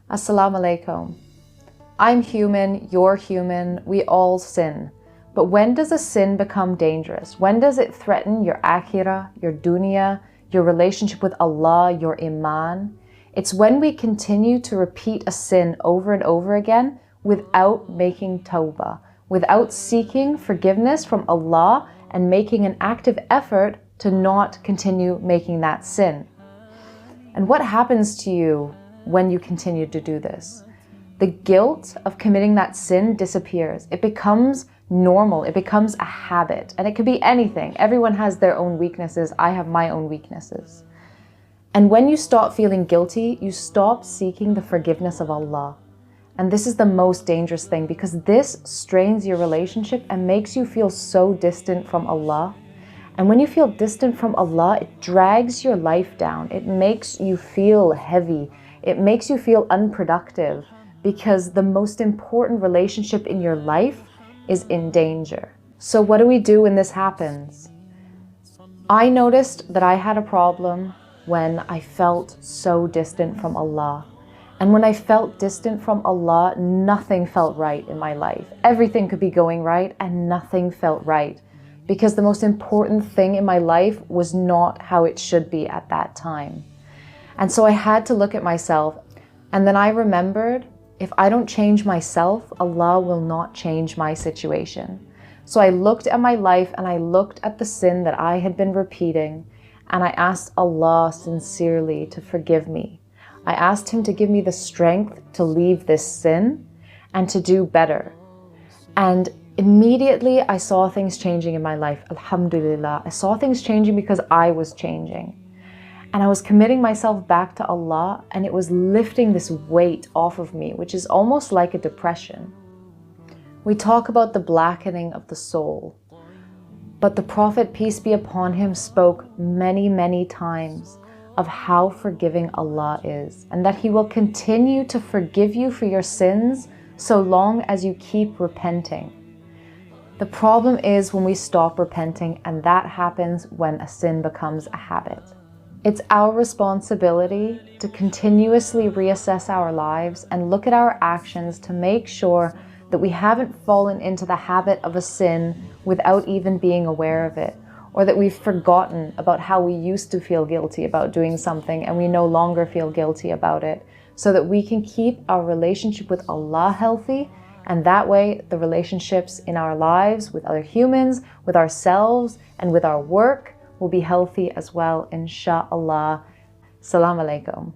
Assalamu alaikum. I'm human, you're human, we all sin. But when does a sin become dangerous? When does it threaten your akhirah, your dunya, your relationship with Allah, your iman? It's when we continue to repeat a sin over and over again without making tawbah, without seeking forgiveness from Allah and making an active effort to not continue making that sin. And what happens to you when you continue to do this? The guilt of committing that sin disappears. It becomes normal. It becomes a habit. And it could be anything. Everyone has their own weaknesses. I have my own weaknesses. And when you stop feeling guilty, you stop seeking the forgiveness of Allah. And this is the most dangerous thing, because this strains your relationship and makes you feel so distant from Allah. And when you feel distant from Allah, it drags your life down. It makes you feel heavy. It makes you feel unproductive, because the most important relationship in your life is in danger. So what do we do when this happens? I noticed that I had a problem when I felt so distant from Allah. And when I felt distant from Allah, nothing felt right in my life. Everything could be going right and nothing felt right, because the most important thing in my life was not how it should be at that time. And so I had to look at myself, and then I remembered, if I don't change myself, Allah will not change my situation. So I looked at my life and I looked at the sin that I had been repeating, and I asked Allah sincerely to forgive me. I asked Him to give me the strength to leave this sin and to do better. And immediately I saw things changing in my life. Alhamdulillah. I saw things changing because I was changing. And I was committing myself back to Allah, and it was lifting this weight off of me, which is almost like a depression. We talk about the blackening of the soul, but the Prophet, peace be upon him, spoke many, many times of how forgiving Allah is, and that He will continue to forgive you for your sins so long as you keep repenting. The problem is when we stop repenting, and that happens when a sin becomes a habit. It's our responsibility to continuously reassess our lives and look at our actions to make sure that we haven't fallen into the habit of a sin without even being aware of it, or that we've forgotten about how we used to feel guilty about doing something and we no longer feel guilty about it, so that we can keep our relationship with Allah healthy, and that way the relationships in our lives with other humans, with ourselves, and with our work will be healthy as well, inshallah. Assalamu alaikum.